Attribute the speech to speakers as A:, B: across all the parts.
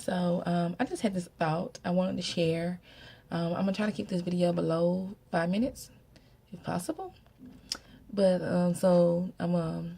A: So I just had this thought I wanted to share. I'm gonna try to keep this video below 5 minutes, if possible. But so I'm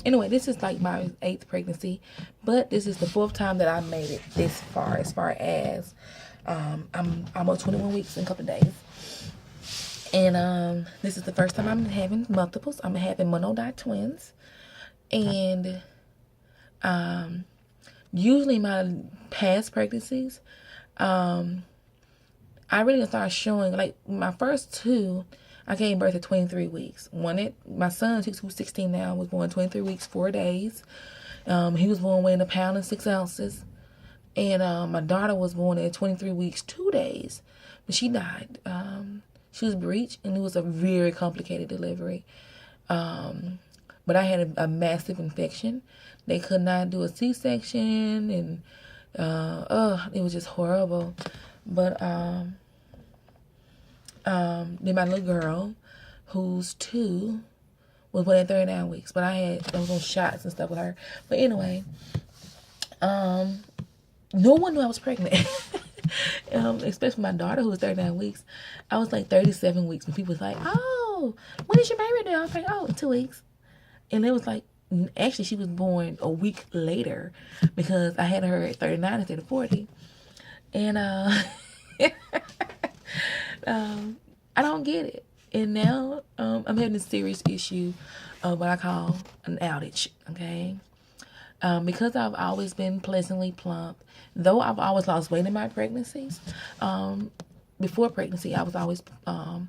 A: anyway, this is like my 8th pregnancy, but this is the 4th time that I made it this far. As far as I'm almost 21 weeks in a couple of days. And this is the first time I'm having multiples. I'm having monodot twins. And usually my past pregnancies, I really started showing, like my first 2, I gave birth at 23 weeks. My son, who's 16 now, was born 23 weeks, 4 days. He was born weighing 1 pound and 6 ounces. And my daughter was born at 23 weeks, 2 days. But she died. She was breech, and it was a very complicated delivery. But I had a massive infection. They could not do a C-section, and it was just horrible. But then my little girl, who's 2, was born at 39 weeks. But I was on shots and stuff with her. But anyway, no one knew I was pregnant. Especially my daughter, who was 39 weeks. I was like 37 weeks when people was like, "Oh, when is your baby due?" I was like, "Oh, in 2 weeks." And it was like, actually, she was born a week later because I had her at 39 instead of 40. And I don't get it. And now I'm having a serious issue of what I call an outage, okay? Because I've always been pleasantly plump, though I've always lost weight in my pregnancies. Before pregnancy, I was always a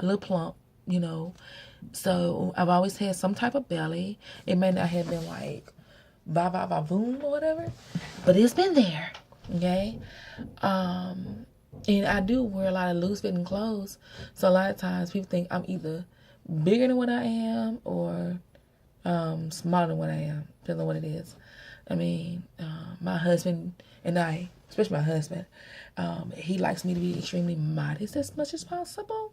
A: little plump, you know. So I've always had some type of belly. It may not have been like boom or whatever, but it's been there, okay? And I do wear a lot of loose fitting clothes, so a lot of times people think I'm either bigger than what I am or smaller than what I am, depending on what it is. I mean, my husband and I, especially my husband, he likes me to be extremely modest as much as possible.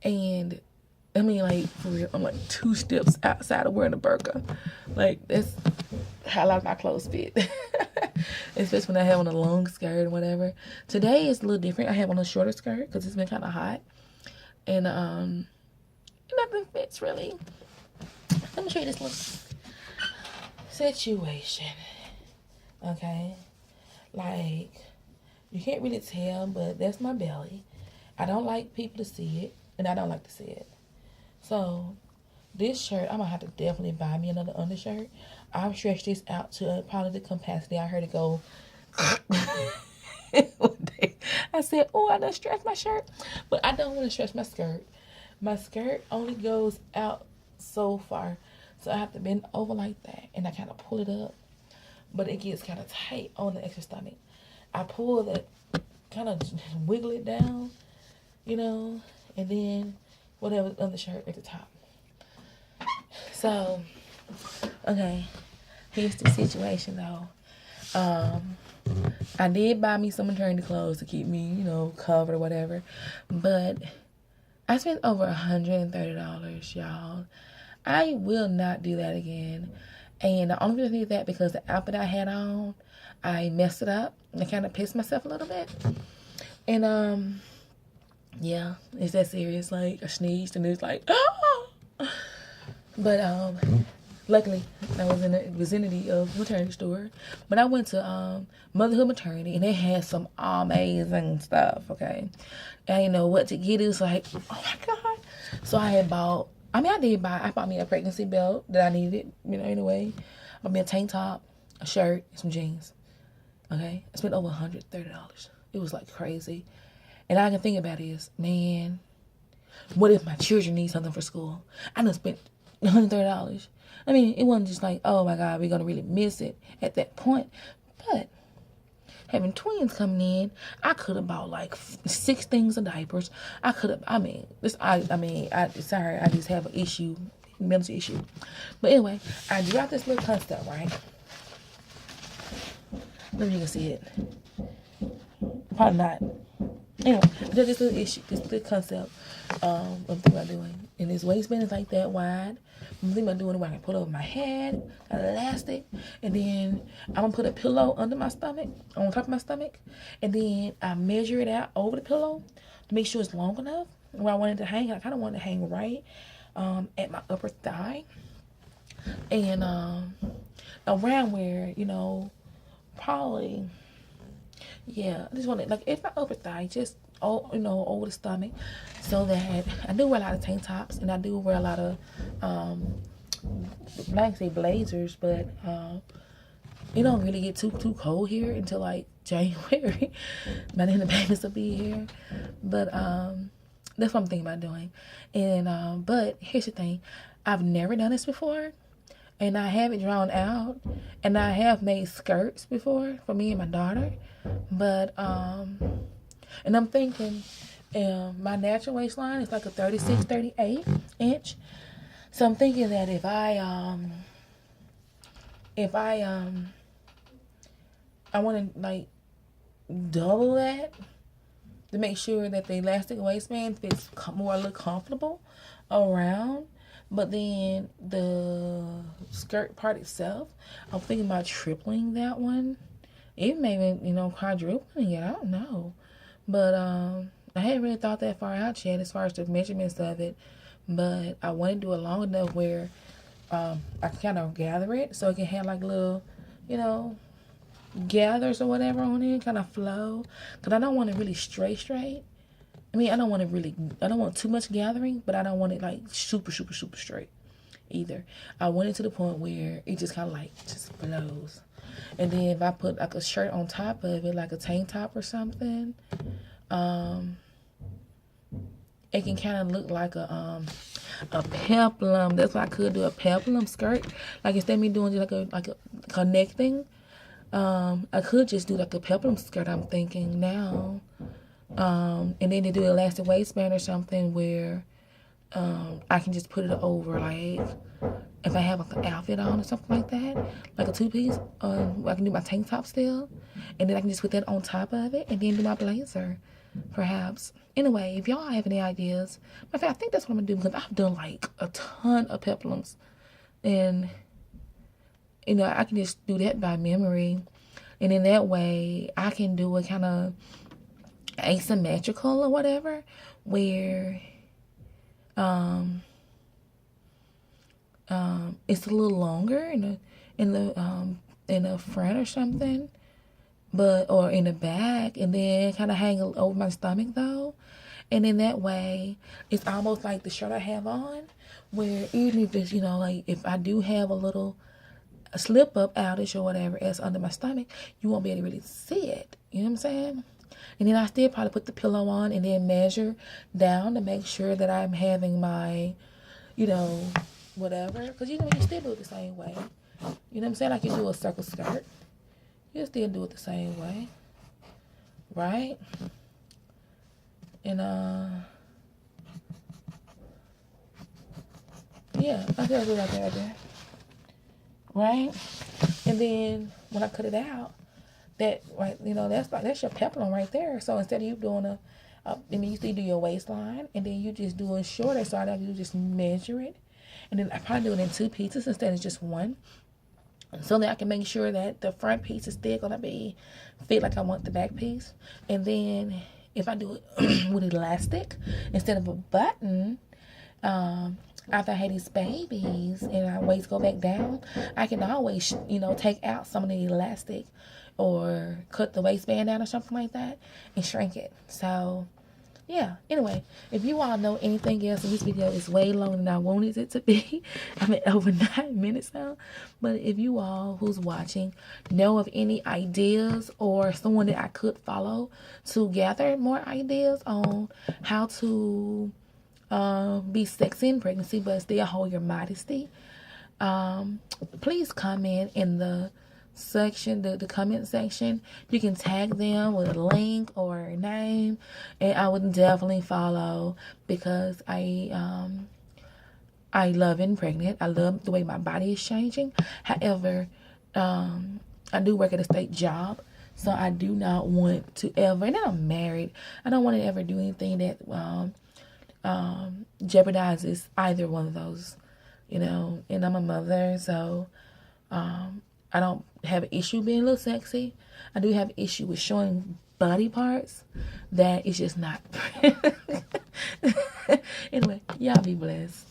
A: And I mean, like, for real, I'm like 2 steps outside of wearing a burqa. Like, that's how a lot of my clothes fit. Especially when I have on a long skirt or whatever. Today is a little different. I have on a shorter skirt because it's been kind of hot. And nothing fits really. Let me show you this little situation. Okay? Like, you can't really tell, but that's my belly. I don't like people to see it, and I don't like to see it. So, this shirt, I'm going to have to definitely buy me another undershirt. I've stretched this out to probably the capacity. I heard it go one day. I said, "Oh, I done stretched my shirt." But I don't want to stretch my skirt. My skirt only goes out so far. So I have to bend over like that. And I kind of pull it up. But it gets kind of tight on the extra stomach. I pull that, kind of wiggle it down, you know. And then whatever undershirt at the top. So, okay, here's the situation though. I did buy me some maternity clothes to keep me, you know, covered or whatever. But I spent over $130, y'all. I will not do that again. And the only reason I did that because the outfit I had on, I messed it up. I kind of pissed myself a little bit. And, yeah, it's that serious. Like, I sneezed and it was like, ah! But, luckily, I was in the vicinity of maternity store. But I went to Motherhood Maternity, and they had some amazing stuff, okay? I didn't know what to get. It was like, oh, my God. So I bought me a pregnancy belt that I needed, you know, anyway. I bought me a tank top, a shirt, and some jeans, okay? I spent over $130. It was, like, crazy. And all I can think about is, man, what if my children need something for school? I done spent $130. I mean, it wasn't just like, oh my God, we're going to really miss it at that point. But having twins coming in, I could have bought like 6 things of diapers. I could have, sorry, I just have an issue, mental issue. But anyway, I dropped this little concept, right? Maybe you can see it. Probably not. Anyway, there's this little issue, this little concept of what I'm doing. and this waistband is like that wide. I'm thinking about doing it where I can put it over my head, got elastic, and then I'm gonna put a pillow under my stomach, on top of my stomach, and then I measure it out over the pillow to make sure it's long enough where I want it to hang. I kind of want it to hang right at my upper thigh, and around where, you know, probably, yeah, I just want it like it's my upper thigh, just you know, over the stomach, so that I do wear a lot of tank tops, and I do wear a lot of I like to say blazers, but it don't really get too cold here until like January. By then the babies will be here, but that's what I'm thinking about doing. And but here's the thing, I've never done this before, and I have it drawn out, and I have made skirts before for me and my daughter, but and I'm thinking my natural waistline is like a 36, 38 inch. So I'm thinking that if I want to like double that to make sure that the elastic waistband fits more a little comfortable around, but then the skirt part itself, I'm thinking about tripling that one, even maybe, you know, quadrupling it. I don't know, but I hadn't really thought that far out yet as far as the measurements of it. But I want to do it long enough where I can kind of gather it so it can have like little, you know, gathers or whatever on it, kind of flow. Because I don't want it really straight. I mean, I don't want too much gathering, but I don't want it like super straight either. I want it to the point where it just kind of like just flows. And then if I put like a shirt on top of it, like a tank top or something, it can kind of look like a peplum. That's why I could do a peplum skirt. Like instead of me doing just like a connecting, I could just do like a peplum skirt, I'm thinking now. And then to do an elastic waistband or something where I can just put it over, like if I have like an outfit on or something like that, like a two-piece, I can do my tank top still, and then I can just put that on top of it and then do my blazer, perhaps. Anyway, if y'all have any ideas, in fact, I think that's what I'm gonna do, because I've done like a ton of peplums, and you know, I can just do that by memory, and in that way I can do it kind of asymmetrical or whatever, where it's a little longer in the front or something, but or in the back, and then kind of hang over my stomach though. And in that way, it's almost like the shirt I have on, where even if it's, you know, like if I do have a slip up outage or whatever else under my stomach, you won't be able to really see it. You know what I'm saying? And then I still probably put the pillow on and then measure down to make sure that I'm having my, you know, whatever. Because, you know, you still do it the same way. You know what I'm saying? Like you do a circle skirt, you still do it the same way. Right? And, yeah, I feel good like that right there. Right? And then when I cut it out, that, right, you know, that's your peplum right there. So instead of you doing and you still do your waistline, and then you just do it shorter, so you just measure it, and then I probably do it in two pieces instead of just one, so that I can make sure that the front piece is still gonna be fit like I want the back piece. And then if I do it with elastic instead of a button, after I had these babies and our waist go back down, I can always, you know, take out some of the elastic or cut the waistband down or something like that and shrink it. So yeah, anyway, if you all know anything else, and this video is way longer than I wanted it to be, I'm at over 9 minutes now, but if you all who's watching know of any ideas or someone that I could follow to gather more ideas on how to be sexy in pregnancy but still hold your modesty, please comment in the section, the comment section. You can tag them with a link or a name, and I would definitely follow, because I love being pregnant. I love the way my body is changing. However, I do work at a state job, so I do not want to ever, and I'm married, I don't want to ever do anything that jeopardizes either one of those, you know. And I'm a mother, so I don't have an issue being a little sexy. I do have an issue with showing body parts that is just not. Anyway, y'all be blessed.